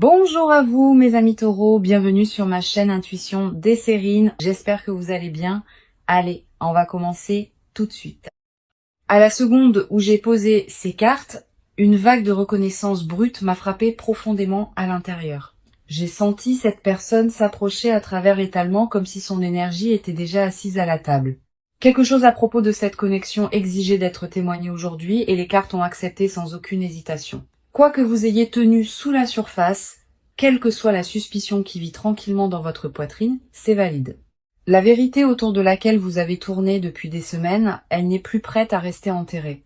Bonjour à vous mes amis taureaux, bienvenue sur ma chaîne Intuition Desserine. J'espère que vous allez bien. Allez, on va commencer tout de suite. À la seconde où j'ai posé ces cartes, une vague de reconnaissance brute m'a frappé profondément à l'intérieur. J'ai senti cette personne s'approcher à travers l'étalement comme si son énergie était déjà assise à la table. Quelque chose à propos de cette connexion exigeait d'être témoigné aujourd'hui et les cartes ont accepté sans aucune hésitation. Quoi que vous ayez tenu sous la surface, quelle que soit la suspicion qui vit tranquillement dans votre poitrine, c'est valide. La vérité autour de laquelle vous avez tourné depuis des semaines, elle n'est plus prête à rester enterrée.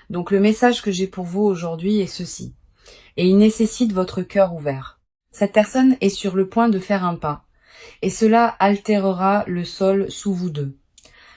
Donc le message que j'ai pour vous aujourd'hui est ceci. Et il nécessite votre cœur ouvert. Cette personne est sur le point de faire un pas. Et cela altérera le sol sous vous deux.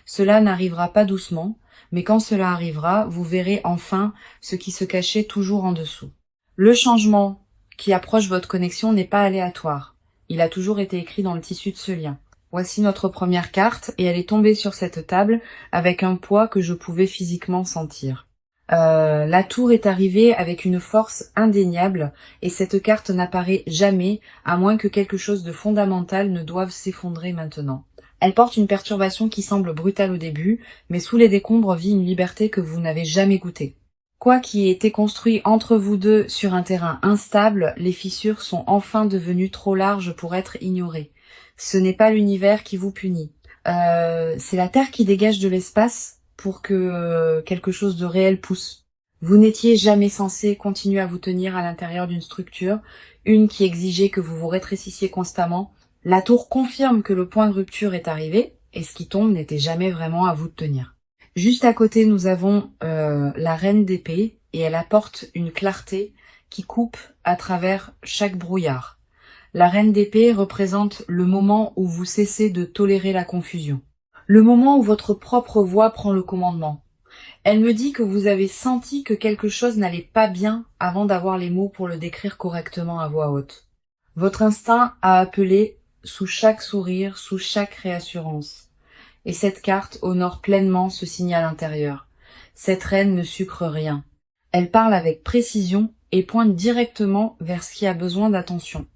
Cela n'arrivera pas doucement, mais quand cela arrivera, vous verrez enfin ce qui se cachait toujours en dessous. Le changement qui approche votre connexion n'est pas aléatoire. Il a toujours été écrit dans le tissu de ce lien. Voici notre première carte et elle est tombée sur cette table avec un poids que je pouvais physiquement sentir. La tour est arrivée avec une force indéniable et cette carte n'apparaît jamais à moins que quelque chose de fondamental ne doive s'effondrer maintenant. Elle porte une perturbation qui semble brutale au début, mais sous les décombres vit une liberté que vous n'avez jamais goûtée. Quoi qui ait été construit entre vous deux sur un terrain instable, les fissures sont enfin devenues trop larges pour être ignorées. Ce n'est pas l'univers qui vous punit. C'est la Terre qui dégage de l'espace pour que quelque chose de réel pousse. Vous n'étiez jamais censé continuer à vous tenir à l'intérieur d'une structure, une qui exigeait que vous vous rétrécissiez constamment. La tour confirme que le point de rupture est arrivé, et ce qui tombe n'était jamais vraiment à vous de tenir. Juste à côté, nous avons la reine d'épée, et elle apporte une clarté qui coupe à travers chaque brouillard. La reine d'épée représente le moment où vous cessez de tolérer la confusion. Le moment où votre propre voix prend le commandement. Elle me dit que vous avez senti que quelque chose n'allait pas bien avant d'avoir les mots pour le décrire correctement à voix haute. Votre instinct a appelé sous chaque sourire, sous chaque réassurance. Et cette carte honore pleinement ce signal intérieur. Cette reine ne sucre rien. Elle parle avec précision et pointe directement vers ce qui a besoin d'attention.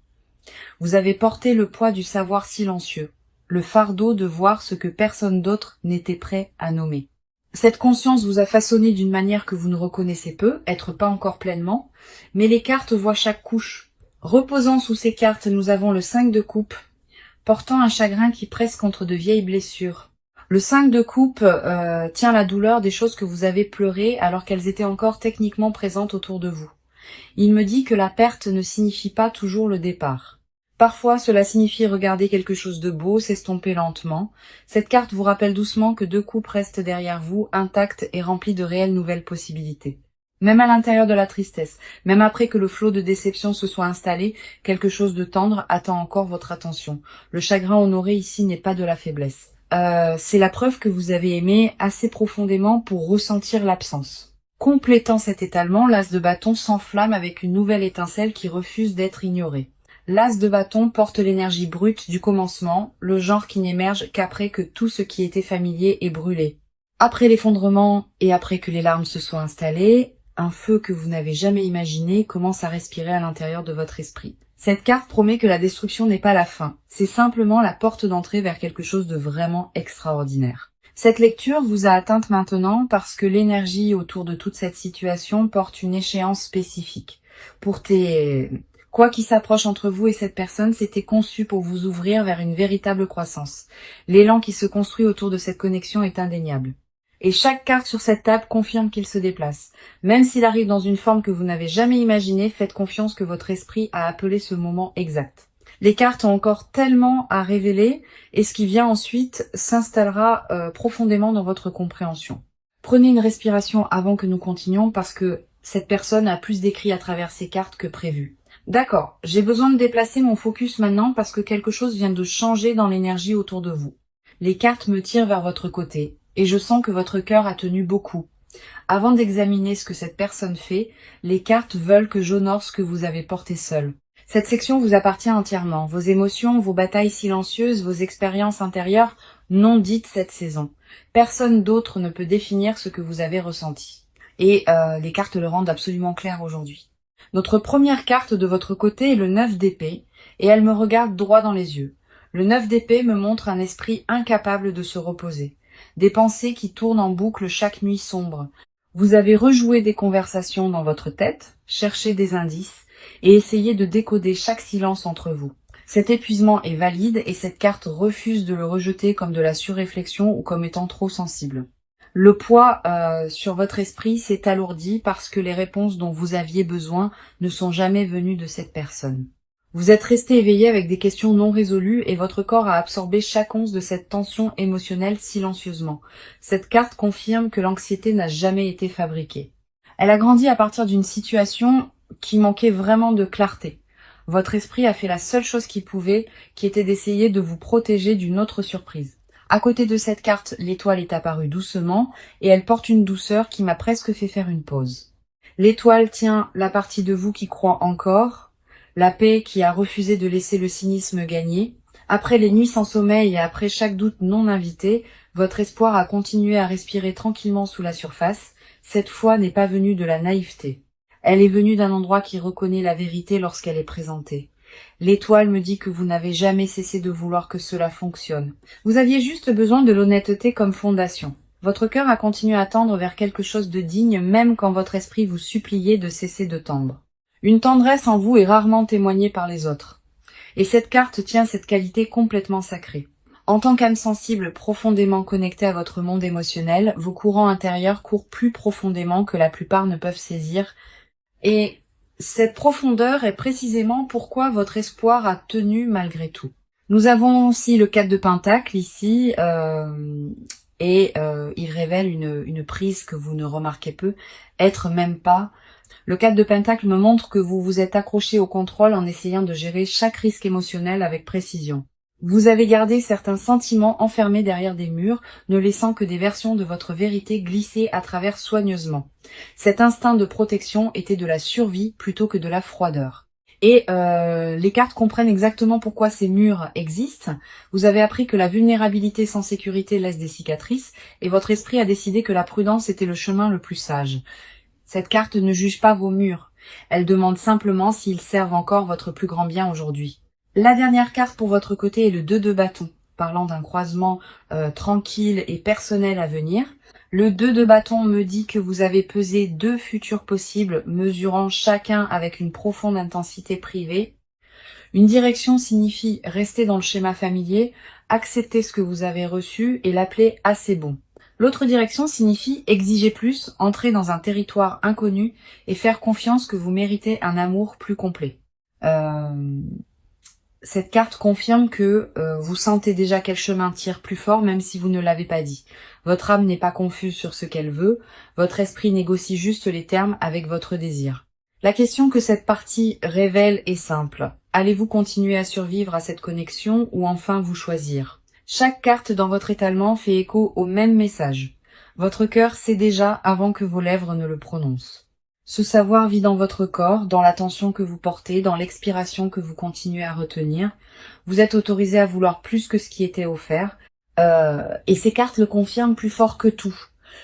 Vous avez porté le poids du savoir silencieux, le fardeau de voir ce que personne d'autre n'était prêt à nommer. Cette conscience vous a façonné d'une manière que vous ne reconnaissez peu, être pas encore pleinement, mais les cartes voient chaque couche. Reposant sous ces cartes, nous avons le 5 de coupe, portant un chagrin qui presse contre de vieilles blessures. Le 5 de coupe tient la douleur des choses que vous avez pleurées alors qu'elles étaient encore techniquement présentes autour de vous. Il me dit que la perte ne signifie pas toujours le départ. Parfois, cela signifie regarder quelque chose de beau s'estomper lentement. Cette carte vous rappelle doucement que 2 coupes restent derrière vous, intactes et remplies de réelles nouvelles possibilités. Même à l'intérieur de la tristesse, même après que le flot de déception se soit installé, quelque chose de tendre attend encore votre attention. Le chagrin honoré ici n'est pas de la faiblesse. C'est la preuve que vous avez aimé assez profondément pour ressentir l'absence. Complétant cet étalement, l'as de bâton s'enflamme avec une nouvelle étincelle qui refuse d'être ignorée. L'as de bâton porte l'énergie brute du commencement, le genre qui n'émerge qu'après que tout ce qui était familier est brûlé. Après l'effondrement et après que les larmes se soient installées, un feu que vous n'avez jamais imaginé commence à respirer à l'intérieur de votre esprit. Cette carte promet que la destruction n'est pas la fin, c'est simplement la porte d'entrée vers quelque chose de vraiment extraordinaire. Cette lecture vous a atteinte maintenant parce que l'énergie autour de toute cette situation porte une échéance spécifique. Quoi qui s'approche entre vous et cette personne, c'était conçu pour vous ouvrir vers une véritable croissance. L'élan qui se construit autour de cette connexion est indéniable. Et chaque carte sur cette table confirme qu'il se déplace. Même s'il arrive dans une forme que vous n'avez jamais imaginée, faites confiance que votre esprit a appelé ce moment exact. Les cartes ont encore tellement à révéler et ce qui vient ensuite s'installera profondément dans votre compréhension. Prenez une respiration avant que nous continuions parce que cette personne a plus d'écrit à travers ces cartes que prévu. D'accord, j'ai besoin de déplacer mon focus maintenant parce que quelque chose vient de changer dans l'énergie autour de vous. Les cartes me tirent vers votre côté et je sens que votre cœur a tenu beaucoup. Avant d'examiner ce que cette personne fait, les cartes veulent que j'honore ce que vous avez porté seul. Cette section vous appartient entièrement. Vos émotions, vos batailles silencieuses, vos expériences intérieures non dites cette saison. Personne d'autre ne peut définir ce que vous avez ressenti. Et les cartes le rendent absolument clair aujourd'hui. Notre première carte de votre côté est le 9 d'épée, et elle me regarde droit dans les yeux. Le 9 d'épée me montre un esprit incapable de se reposer, des pensées qui tournent en boucle chaque nuit sombre. Vous avez rejoué des conversations dans votre tête, cherché des indices, et essayé de décoder chaque silence entre vous. Cet épuisement est valide et cette carte refuse de le rejeter comme de la surréflexion ou comme étant trop sensible. Le poids sur votre esprit s'est alourdi parce que les réponses dont vous aviez besoin ne sont jamais venues de cette personne. Vous êtes resté éveillé avec des questions non résolues et votre corps a absorbé chaque once de cette tension émotionnelle silencieusement. Cette carte confirme que l'anxiété n'a jamais été fabriquée. Elle a grandi à partir d'une situation qui manquait vraiment de clarté. Votre esprit a fait la seule chose qu'il pouvait, qui était d'essayer de vous protéger d'une autre surprise. À côté de cette carte, l'étoile est apparue doucement et elle porte une douceur qui m'a presque fait faire une pause. L'étoile tient la partie de vous qui croit encore, la paix qui a refusé de laisser le cynisme gagner. Après les nuits sans sommeil et après chaque doute non invité, votre espoir a continué à respirer tranquillement sous la surface. Cette foi n'est pas venue de la naïveté. Elle est venue d'un endroit qui reconnaît la vérité lorsqu'elle est présentée. L'étoile me dit que vous n'avez jamais cessé de vouloir que cela fonctionne. Vous aviez juste besoin de l'honnêteté comme fondation. Votre cœur a continué à tendre vers quelque chose de digne même quand votre esprit vous suppliait de cesser de tendre. Une tendresse en vous est rarement témoignée par les autres. Et cette carte tient cette qualité complètement sacrée. En tant qu'âme sensible profondément connectée à votre monde émotionnel, vos courants intérieurs courent plus profondément que la plupart ne peuvent saisir. Et cette profondeur est précisément pourquoi votre espoir a tenu malgré tout. Nous avons aussi le 4 de Pentacle ici, il révèle une prise que vous ne remarquez peu, être même pas. Le 4 de Pentacle me montre que vous vous êtes accroché au contrôle en essayant de gérer chaque risque émotionnel avec précision. Vous avez gardé certains sentiments enfermés derrière des murs, ne laissant que des versions de votre vérité glisser à travers soigneusement. Cet instinct de protection était de la survie plutôt que de la froideur. Et les cartes comprennent exactement pourquoi ces murs existent. Vous avez appris que la vulnérabilité sans sécurité laisse des cicatrices, et votre esprit a décidé que la prudence était le chemin le plus sage. Cette carte ne juge pas vos murs. Elle demande simplement s'ils servent encore votre plus grand bien aujourd'hui. La dernière carte pour votre côté est le 2 de bâton, parlant d'un croisement tranquille et personnel à venir. Le 2 de bâton me dit que vous avez pesé 2 futurs possibles, mesurant chacun avec une profonde intensité privée. Une direction signifie rester dans le schéma familier, accepter ce que vous avez reçu et l'appeler assez bon. L'autre direction signifie exiger plus, entrer dans un territoire inconnu et faire confiance que vous méritez un amour plus complet. Cette carte confirme que vous sentez déjà quel chemin tire plus fort même si vous ne l'avez pas dit. Votre âme n'est pas confuse sur ce qu'elle veut, votre esprit négocie juste les termes avec votre désir. La question que cette partie révèle est simple. Allez-vous continuer à survivre à cette connexion ou enfin vous choisir ? Chaque carte dans votre étalement fait écho au même message. Votre cœur sait déjà avant que vos lèvres ne le prononcent. Ce savoir vit dans votre corps, dans l'attention que vous portez, dans l'expiration que vous continuez à retenir. Vous êtes autorisé à vouloir plus que ce qui était offert. Et ces cartes le confirment plus fort que tout.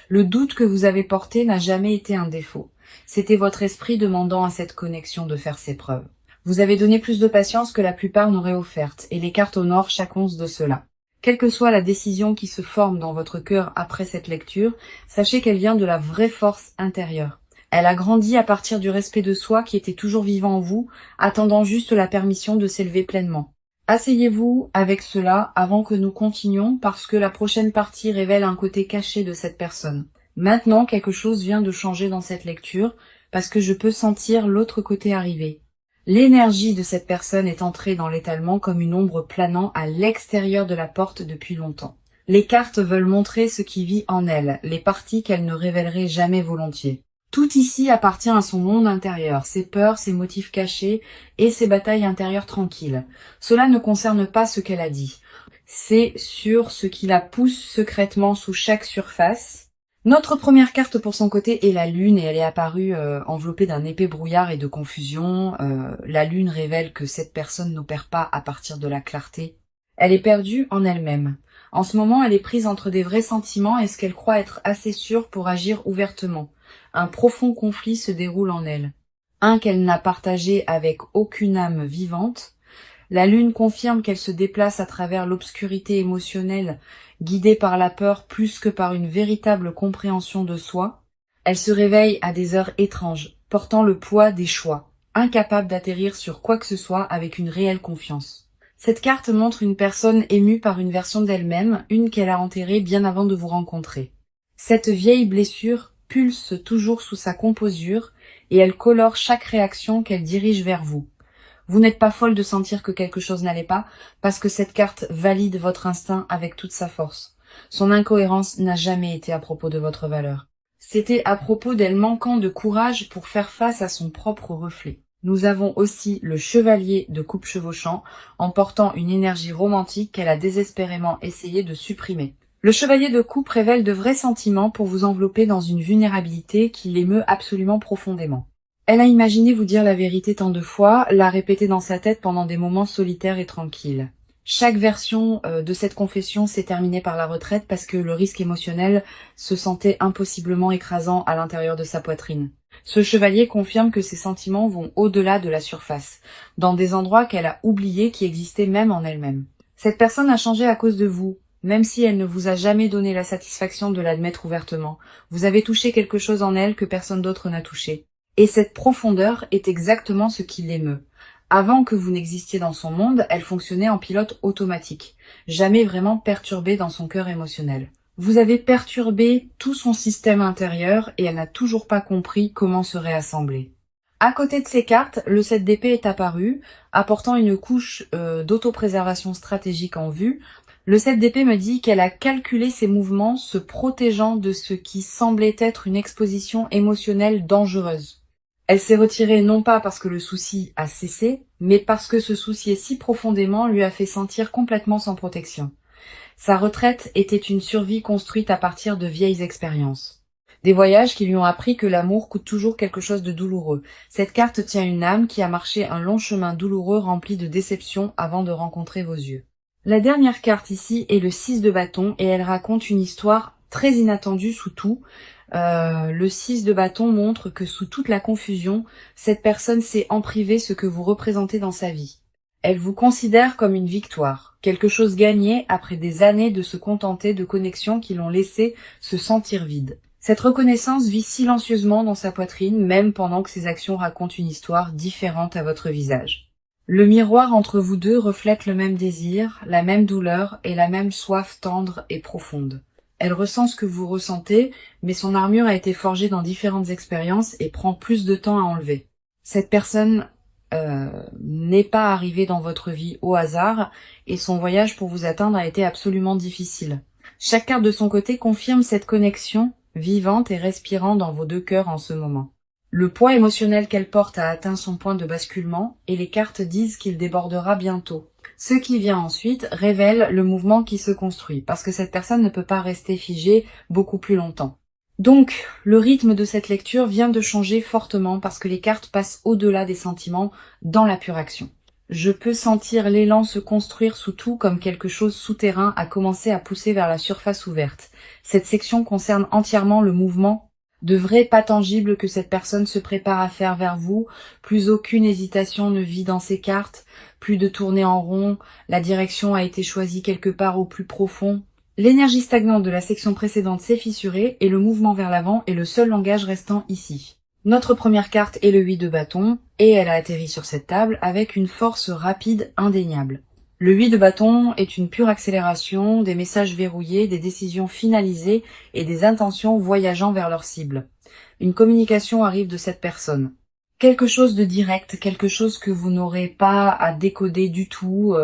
Le doute que vous avez porté n'a jamais été un défaut. C'était votre esprit demandant à cette connexion de faire ses preuves. Vous avez donné plus de patience que la plupart n'auraient offerte, et les cartes honorent chaque once de cela. Quelle que soit la décision qui se forme dans votre cœur après cette lecture, sachez qu'elle vient de la vraie force intérieure. Elle a grandi à partir du respect de soi qui était toujours vivant en vous, attendant juste la permission de s'élever pleinement. Asseyez-vous avec cela avant que nous continuions parce que la prochaine partie révèle un côté caché de cette personne. Maintenant, quelque chose vient de changer dans cette lecture parce que je peux sentir l'autre côté arriver. L'énergie de cette personne est entrée dans l'étalement comme une ombre planant à l'extérieur de la porte depuis longtemps. Les cartes veulent montrer ce qui vit en elle, les parties qu'elle ne révélerait jamais volontiers. Tout ici appartient à son monde intérieur, ses peurs, ses motifs cachés et ses batailles intérieures tranquilles. Cela ne concerne pas ce qu'elle a dit. C'est sur ce qui la pousse secrètement sous chaque surface. Notre première carte pour son côté est la lune et elle est apparue enveloppée d'un épais brouillard et de confusion. La lune révèle que cette personne n'opère pas à partir de la clarté. Elle est perdue en elle-même. En ce moment, elle est prise entre des vrais sentiments et ce qu'elle croit être assez sûre pour agir ouvertement. Un profond conflit se déroule en elle. un qu'elle n'a partagé avec aucune âme vivante. La lune confirme qu'elle se déplace à travers l'obscurité émotionnelle, guidée par la peur plus que par une véritable compréhension de soi. Elle se réveille à des heures étranges, portant le poids des choix, incapable d'atterrir sur quoi que ce soit avec une réelle confiance. Cette carte montre une personne émue par une version d'elle-même, une qu'elle a enterrée bien avant de vous rencontrer. Cette vieille blessure pulse toujours sous sa composure et elle colore chaque réaction qu'elle dirige vers vous. Vous n'êtes pas folle de sentir que quelque chose n'allait pas, parce que cette carte valide votre instinct avec toute sa force. Son incohérence n'a jamais été à propos de votre valeur. C'était à propos d'elle manquant de courage pour faire face à son propre reflet. Nous avons aussi le chevalier de coupe chevauchant, en portant une énergie romantique qu'elle a désespérément essayé de supprimer. Le chevalier de coupe révèle de vrais sentiments pour vous envelopper dans une vulnérabilité qui l'émeut absolument profondément. Elle a imaginé vous dire la vérité tant de fois, l'a répété dans sa tête pendant des moments solitaires et tranquilles. Chaque version de cette confession s'est terminée par la retraite parce que le risque émotionnel se sentait impossiblement écrasant à l'intérieur de sa poitrine. Ce chevalier confirme que ses sentiments vont au-delà de la surface, dans des endroits qu'elle a oubliés qui existaient même en elle-même. Cette personne a changé à cause de vous, même si elle ne vous a jamais donné la satisfaction de l'admettre ouvertement. Vous avez touché quelque chose en elle que personne d'autre n'a touché. Et cette profondeur est exactement ce qui l'émeut. Avant que vous n'existiez dans son monde, elle fonctionnait en pilote automatique, jamais vraiment perturbée dans son cœur émotionnel. Vous avez perturbé tout son système intérieur et elle n'a toujours pas compris comment se réassembler. À côté de ces cartes, le 7 d'épée est apparu, apportant une couche d'autopréservation stratégique en vue. Le 7 d'épée me dit qu'elle a calculé ses mouvements, se protégeant de ce qui semblait être une exposition émotionnelle dangereuse. Elle s'est retirée non pas parce que le souci a cessé, mais parce que se soucier si profondément lui a fait sentir complètement sans protection. Sa retraite était une survie construite à partir de vieilles expériences. Des voyages qui lui ont appris que l'amour coûte toujours quelque chose de douloureux. Cette carte tient une âme qui a marché un long chemin douloureux rempli de déceptions avant de rencontrer vos yeux. La dernière carte ici est le 6 de bâton et elle raconte une histoire très inattendue sous tout. Le 6 de bâton montre que sous toute la confusion, cette personne sait en privé ce que vous représentez dans sa vie. Elle vous considère comme une victoire, quelque chose gagné après des années de se contenter de connexions qui l'ont laissé se sentir vide. Cette reconnaissance vit silencieusement dans sa poitrine, même pendant que ses actions racontent une histoire différente à votre visage. Le miroir entre vous deux reflète le même désir, la même douleur et la même soif tendre et profonde. Elle ressent ce que vous ressentez, mais son armure a été forgée dans différentes expériences et prend plus de temps à enlever. Cette personne n'est pas arrivée dans votre vie au hasard et son voyage pour vous atteindre a été absolument difficile. Chaque carte de son côté confirme cette connexion vivante et respirant dans vos deux cœurs en ce moment. Le poids émotionnel qu'elle porte a atteint son point de basculement et les cartes disent qu'il débordera bientôt. Ce qui vient ensuite révèle le mouvement qui se construit, parce que cette personne ne peut pas rester figée beaucoup plus longtemps. Donc, le rythme de cette lecture vient de changer fortement parce que les cartes passent au-delà des sentiments dans la pure action. Je peux sentir l'élan se construire sous tout comme quelque chose souterrain a commencé à pousser vers la surface ouverte. Cette section concerne entièrement le mouvement de vrai pas tangible que cette personne se prépare à faire vers vous. Plus aucune hésitation ne vit dans ces cartes, plus de tourner en rond, la direction a été choisie quelque part au plus profond. L'énergie stagnante de la section précédente s'est fissurée et le mouvement vers l'avant est le seul langage restant ici. Notre première carte est le 8 de bâton et elle a atterri sur cette table avec une force rapide indéniable. Le 8 de bâton est une pure accélération, des messages verrouillés, des décisions finalisées et des intentions voyageant vers leur cible. Une communication arrive de cette personne. Quelque chose de direct, quelque chose que vous n'aurez pas à décoder du tout.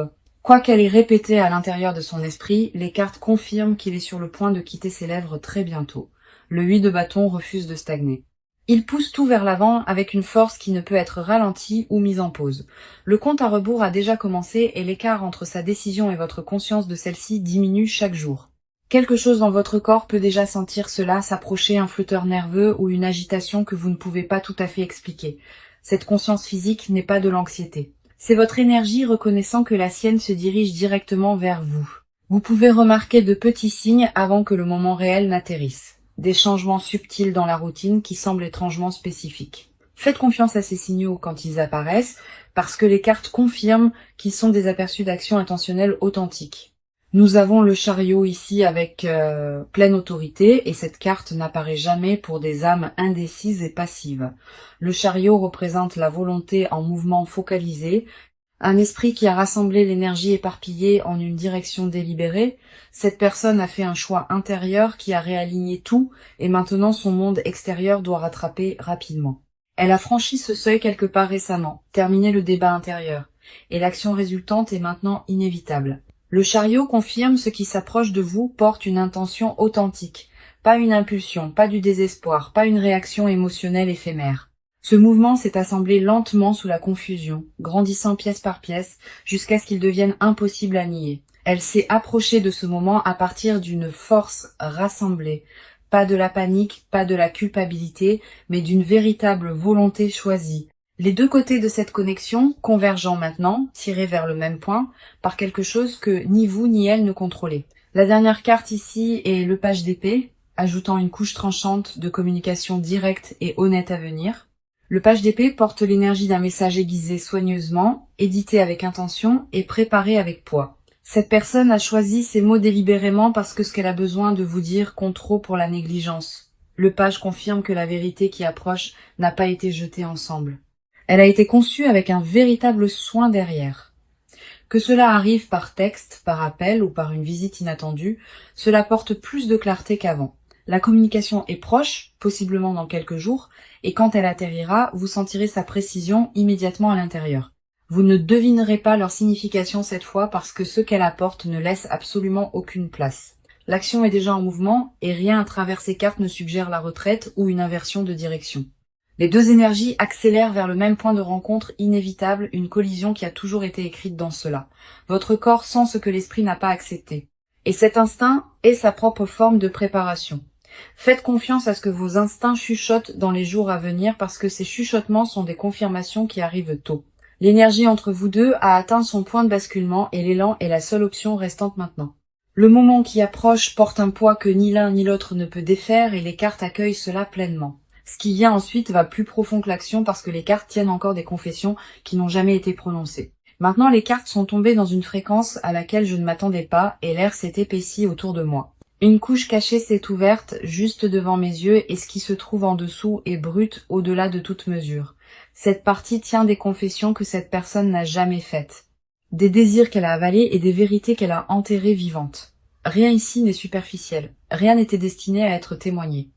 Quoi qu'elle ait répété à l'intérieur de son esprit, les cartes confirment qu'il est sur le point de quitter ses lèvres très bientôt. Le 8 de bâton refuse de stagner. Il pousse tout vers l'avant avec une force qui ne peut être ralentie ou mise en pause. Le compte à rebours a déjà commencé et l'écart entre sa décision et votre conscience de celle-ci diminue chaque jour. Quelque chose dans votre corps peut déjà sentir cela s'approcher, un flotteur nerveux ou une agitation que vous ne pouvez pas tout à fait expliquer. Cette conscience physique n'est pas de l'anxiété. C'est votre énergie reconnaissant que la sienne se dirige directement vers vous. Vous pouvez remarquer de petits signes avant que le moment réel n'atterrisse. Des changements subtils dans la routine qui semblent étrangement spécifiques. Faites confiance à ces signaux quand ils apparaissent, parce que les cartes confirment qu'ils sont des aperçus d'action intentionnelle authentiques. Nous avons le chariot ici avec pleine autorité, et cette carte n'apparaît jamais pour des âmes indécises et passives. Le chariot représente la volonté en mouvement focalisé, un esprit qui a rassemblé l'énergie éparpillée en une direction délibérée. Cette personne a fait un choix intérieur qui a réaligné tout, et maintenant son monde extérieur doit rattraper rapidement. Elle a franchi ce seuil quelque part récemment, terminé le débat intérieur, et l'action résultante est maintenant inévitable. Le chariot confirme ce qui s'approche de vous porte une intention authentique, pas une impulsion, pas du désespoir, pas une réaction émotionnelle éphémère. Ce mouvement s'est assemblé lentement sous la confusion, grandissant pièce par pièce, jusqu'à ce qu'il devienne impossible à nier. Elle s'est approchée de ce moment à partir d'une force rassemblée, pas de la panique, pas de la culpabilité, mais d'une véritable volonté choisie. Les deux côtés de cette connexion, convergeant maintenant, tirés vers le même point, par quelque chose que ni vous ni elle ne contrôlez. La dernière carte ici est le page d'épée, ajoutant une couche tranchante de communication directe et honnête à venir. Le page d'épée porte l'énergie d'un message aiguisé soigneusement, édité avec intention et préparé avec poids. Cette personne a choisi ces mots délibérément parce que ce qu'elle a besoin de vous dire compte trop pour la négligence. Le page confirme que la vérité qui approche n'a pas été jetée ensemble. Elle a été conçue avec un véritable soin derrière. Que cela arrive par texte, par appel ou par une visite inattendue, cela porte plus de clarté qu'avant. La communication est proche, possiblement dans quelques jours, et quand elle atterrira, vous sentirez sa précision immédiatement à l'intérieur. Vous ne devinerez pas leur signification cette fois parce que ce qu'elle apporte ne laisse absolument aucune place. L'action est déjà en mouvement et rien à travers ces cartes ne suggère la retraite ou une inversion de direction. Les deux énergies accélèrent vers le même point de rencontre inévitable, une collision qui a toujours été écrite dans cela. Votre corps sent ce que l'esprit n'a pas accepté. Et cet instinct est sa propre forme de préparation. Faites confiance à ce que vos instincts chuchotent dans les jours à venir parce que ces chuchotements sont des confirmations qui arrivent tôt. L'énergie entre vous deux a atteint son point de basculement et l'élan est la seule option restante maintenant. Le moment qui approche porte un poids que ni l'un ni l'autre ne peut défaire et les cartes accueillent cela pleinement. Ce qui vient ensuite va plus profond que l'action parce que les cartes tiennent encore des confessions qui n'ont jamais été prononcées. Maintenant, les cartes sont tombées dans une fréquence à laquelle je ne m'attendais pas et l'air s'est épaissi autour de moi. Une couche cachée s'est ouverte juste devant mes yeux et ce qui se trouve en dessous est brut au-delà de toute mesure. Cette partie tient des confessions que cette personne n'a jamais faites, des désirs qu'elle a avalés et des vérités qu'elle a enterrées vivantes. Rien ici n'est superficiel, rien n'était destiné à être témoigné.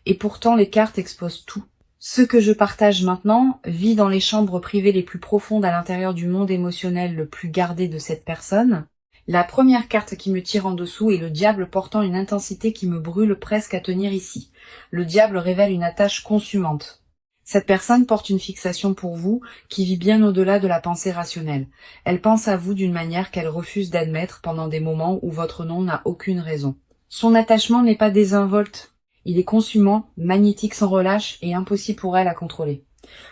Et pourtant les cartes exposent tout. Ce que je partage maintenant vit dans les chambres privées les plus profondes à l'intérieur du monde émotionnel le plus gardé de cette personne. La première carte qui me tire en dessous est le diable portant une intensité qui me brûle presque à tenir ici. Le diable révèle une attache consumante. Cette personne porte une fixation pour vous qui vit bien au-delà de la pensée rationnelle. Elle pense à vous d'une manière qu'elle refuse d'admettre pendant des moments où votre nom n'a aucune raison. Son attachement n'est pas désinvolte. Il est consumant, magnétique sans relâche et impossible pour elle à contrôler.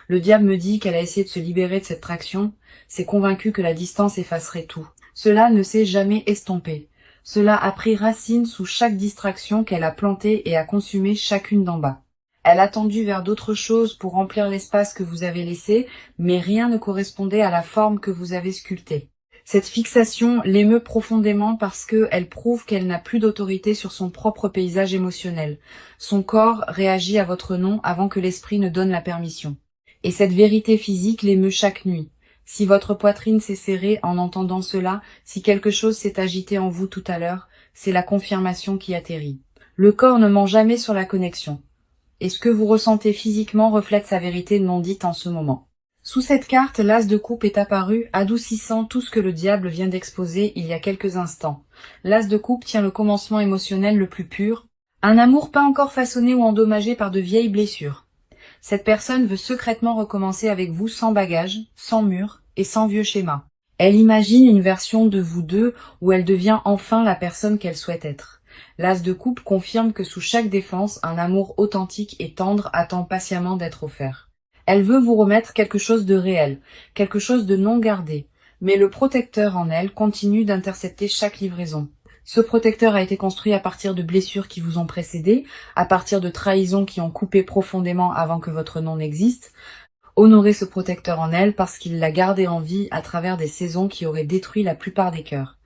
Le diable me dit qu'elle a essayé de se libérer de cette traction, s'est convaincue que la distance effacerait tout. Cela ne s'est jamais estompé. Cela a pris racine sous chaque distraction qu'elle a plantée et a consumé chacune d'en bas. Elle a tendu vers d'autres choses pour remplir l'espace que vous avez laissé, mais rien ne correspondait à la forme que vous avez sculptée. Cette fixation l'émeut profondément parce qu'elle prouve qu'elle n'a plus d'autorité sur son propre paysage émotionnel. Son corps réagit à votre nom avant que l'esprit ne donne la permission. Et cette vérité physique l'émeut chaque nuit. Si votre poitrine s'est serrée en entendant cela, si quelque chose s'est agité en vous tout à l'heure, c'est la confirmation qui atterrit. Le corps ne ment jamais sur la connexion. Et ce que vous ressentez physiquement reflète sa vérité non dite en ce moment. Sous cette carte, l'as de coupe est apparu, adoucissant tout ce que le diable vient d'exposer il y a quelques instants. L'as de coupe tient le commencement émotionnel le plus pur, un amour pas encore façonné ou endommagé par de vieilles blessures. Cette personne veut secrètement recommencer avec vous sans bagage, sans mur et sans vieux schéma. Elle imagine une version de vous deux où elle devient enfin la personne qu'elle souhaite être. L'as de coupe confirme que sous chaque défense, un amour authentique et tendre attend patiemment d'être offert. Elle veut vous remettre quelque chose de réel, quelque chose de non gardé, mais le protecteur en elle continue d'intercepter chaque livraison. Ce protecteur a été construit à partir de blessures qui vous ont précédé, à partir de trahisons qui ont coupé profondément avant que votre nom n'existe. Honorez ce protecteur en elle parce qu'il l'a gardé en vie à travers des saisons qui auraient détruit la plupart des cœurs.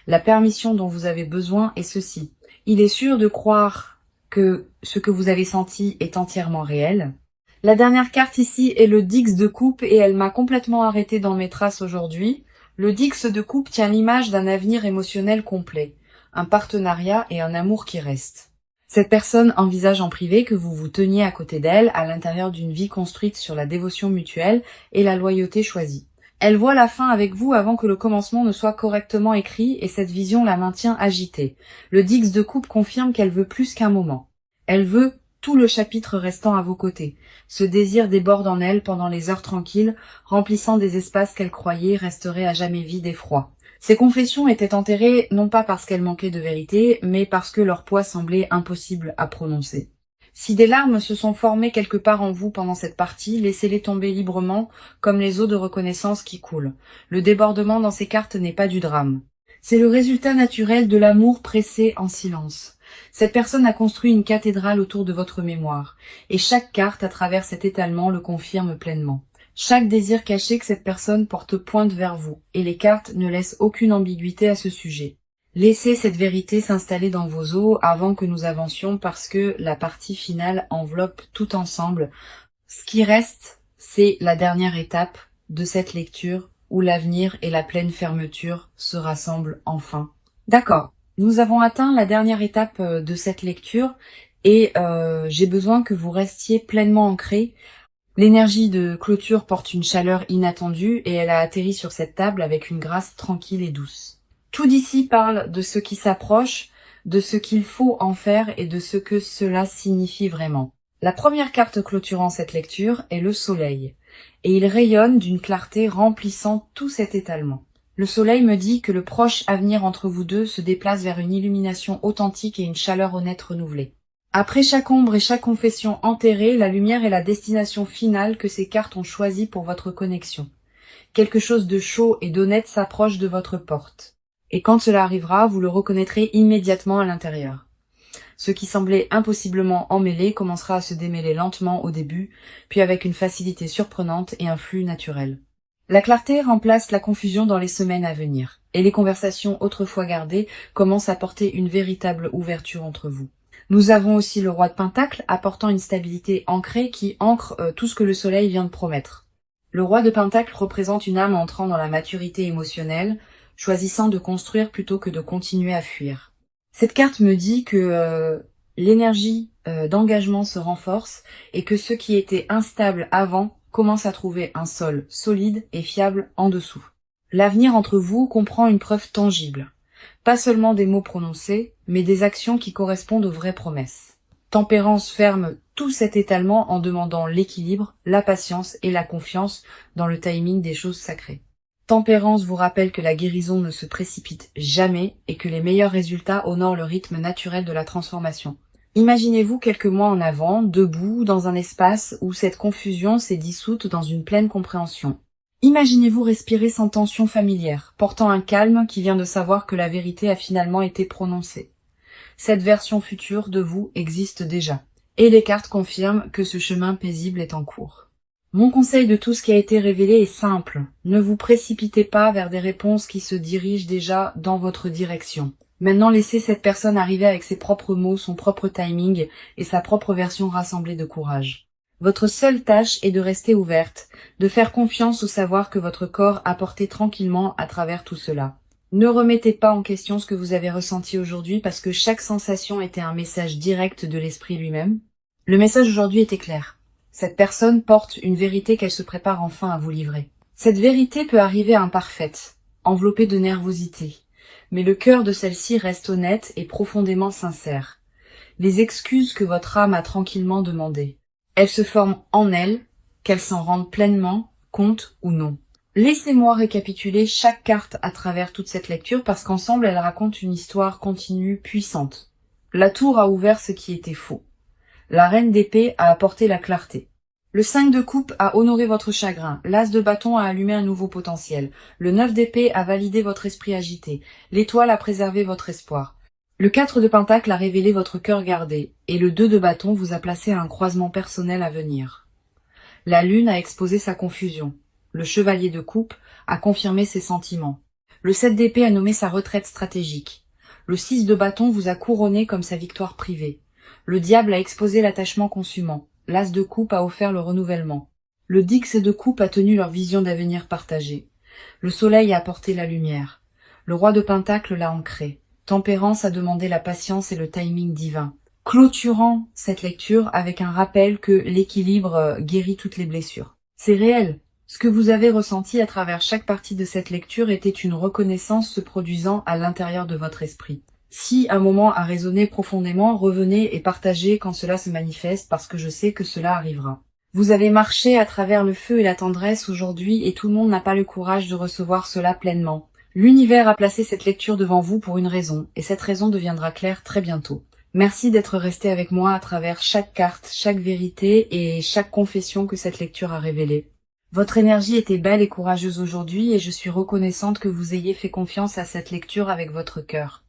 La permission dont vous avez besoin est ceci. Il est sûr de croire que ce que vous avez senti est entièrement réel. La dernière carte ici est le Dix de coupe et elle m'a complètement arrêté dans mes traces aujourd'hui. Le Dix de coupe tient l'image d'un avenir émotionnel complet, un partenariat et un amour qui restent. Cette personne envisage en privé que vous vous teniez à côté d'elle à l'intérieur d'une vie construite sur la dévotion mutuelle et la loyauté choisie. Elle voit la fin avec vous avant que le commencement ne soit correctement écrit et cette vision la maintient agitée. Le Dix de coupe confirme qu'elle veut plus qu'un moment. Elle veut tout le chapitre restant à vos côtés. Ce désir déborde en elle pendant les heures tranquilles, remplissant des espaces qu'elle croyait resteraient à jamais vides et froids. Ces confessions étaient enterrées non pas parce qu'elles manquaient de vérité, mais parce que leur poids semblait impossible à prononcer. Si des larmes se sont formées quelque part en vous pendant cette partie, laissez-les tomber librement, comme les eaux de reconnaissance qui coulent. Le débordement dans ces cartes n'est pas du drame. C'est le résultat naturel de l'amour pressé en silence. Cette personne a construit une cathédrale autour de votre mémoire, et chaque carte à travers cet étalement le confirme pleinement. Chaque désir caché que cette personne porte pointe vers vous, et les cartes ne laissent aucune ambiguïté à ce sujet. Laissez cette vérité s'installer dans vos os avant que nous avancions parce que la partie finale enveloppe tout ensemble. Ce qui reste, c'est la dernière étape de cette lecture où l'avenir et la pleine fermeture se rassemblent enfin. D'accord, nous avons atteint la dernière étape de cette lecture et j'ai besoin que vous restiez pleinement ancrés. L'énergie de clôture porte une chaleur inattendue et elle a atterri sur cette table avec une grâce tranquille et douce. Tout d'ici parle de ce qui s'approche, de ce qu'il faut en faire et de ce que cela signifie vraiment. La première carte clôturant cette lecture est le soleil, et il rayonne d'une clarté remplissant tout cet étalement. Le soleil me dit que le proche avenir entre vous deux se déplace vers une illumination authentique et une chaleur honnête renouvelée. Après chaque ombre et chaque confession enterrée, la lumière est la destination finale que ces cartes ont choisie pour votre connexion. Quelque chose de chaud et d'honnête s'approche de votre porte. Et quand cela arrivera, vous le reconnaîtrez immédiatement à l'intérieur. Ce qui semblait impossiblement emmêlé commencera à se démêler lentement au début, puis avec une facilité surprenante et un flux naturel. La clarté remplace la confusion dans les semaines à venir, et les conversations autrefois gardées commencent à porter une véritable ouverture entre vous. Nous avons aussi le roi de Pentacle apportant une stabilité ancrée qui ancre tout ce que le soleil vient de promettre. Le roi de Pentacle représente une âme entrant dans la maturité émotionnelle, choisissant de construire plutôt que de continuer à fuir. Cette carte me dit que l'énergie d'engagement se renforce et que ce qui était instable avant commence à trouver un sol solide et fiable en dessous. L'avenir entre vous comprend une preuve tangible. Pas seulement des mots prononcés, mais des actions qui correspondent aux vraies promesses. Tempérance ferme tout cet étalement en demandant l'équilibre, la patience et la confiance dans le timing des choses sacrées. Tempérance vous rappelle que la guérison ne se précipite jamais et que les meilleurs résultats honorent le rythme naturel de la transformation. Imaginez-vous quelques mois en avant, debout, dans un espace où cette confusion s'est dissoute dans une pleine compréhension. Imaginez-vous respirer sans tension familière, portant un calme qui vient de savoir que la vérité a finalement été prononcée. Cette version future de vous existe déjà, et les cartes confirment que ce chemin paisible est en cours. Mon conseil de tout ce qui a été révélé est simple. Ne vous précipitez pas vers des réponses qui se dirigent déjà dans votre direction. Maintenant, laissez cette personne arriver avec ses propres mots, son propre timing et sa propre version rassemblée de courage. Votre seule tâche est de rester ouverte, de faire confiance au savoir que votre corps a porté tranquillement à travers tout cela. Ne remettez pas en question ce que vous avez ressenti aujourd'hui parce que chaque sensation était un message direct de l'esprit lui-même. Le message aujourd'hui était clair. Cette personne porte une vérité qu'elle se prépare enfin à vous livrer. Cette vérité peut arriver imparfaite, enveloppée de nervosité, mais le cœur de celle-ci reste honnête et profondément sincère. Les excuses que votre âme a tranquillement demandées. Elles se forment en elle, qu'elle s'en rende pleinement compte ou non. Laissez-moi récapituler chaque carte à travers toute cette lecture parce qu'ensemble elles racontent une histoire continue puissante. La tour a ouvert ce qui était faux. La reine d'épée a apporté la clarté. Le 5 de coupe a honoré votre chagrin, l'as de bâton a allumé un nouveau potentiel, le 9 d'épée a validé votre esprit agité, l'étoile a préservé votre espoir. Le 4 de pentacle a révélé votre cœur gardé, et le 2 de bâton vous a placé à un croisement personnel à venir. La lune a exposé sa confusion. Le chevalier de coupe a confirmé ses sentiments. Le 7 d'épée a nommé sa retraite stratégique. Le 6 de bâton vous a couronné comme sa victoire privée. Le diable a exposé l'attachement consumant. L'as de coupe a offert le renouvellement. Le dix de coupe a tenu leur vision d'avenir partagée. Le soleil a apporté la lumière. Le roi de pentacle l'a ancré. Tempérance a demandé la patience et le timing divin. Clôturant cette lecture avec un rappel que l'équilibre guérit toutes les blessures. C'est réel. Ce que vous avez ressenti à travers chaque partie de cette lecture était une reconnaissance se produisant à l'intérieur de votre esprit. Si un moment a résonné profondément, revenez et partagez quand cela se manifeste parce que je sais que cela arrivera. Vous avez marché à travers le feu et la tendresse aujourd'hui et tout le monde n'a pas le courage de recevoir cela pleinement. L'univers a placé cette lecture devant vous pour une raison et cette raison deviendra claire très bientôt. Merci d'être resté avec moi à travers chaque carte, chaque vérité et chaque confession que cette lecture a révélée. Votre énergie était belle et courageuse aujourd'hui et je suis reconnaissante que vous ayez fait confiance à cette lecture avec votre cœur.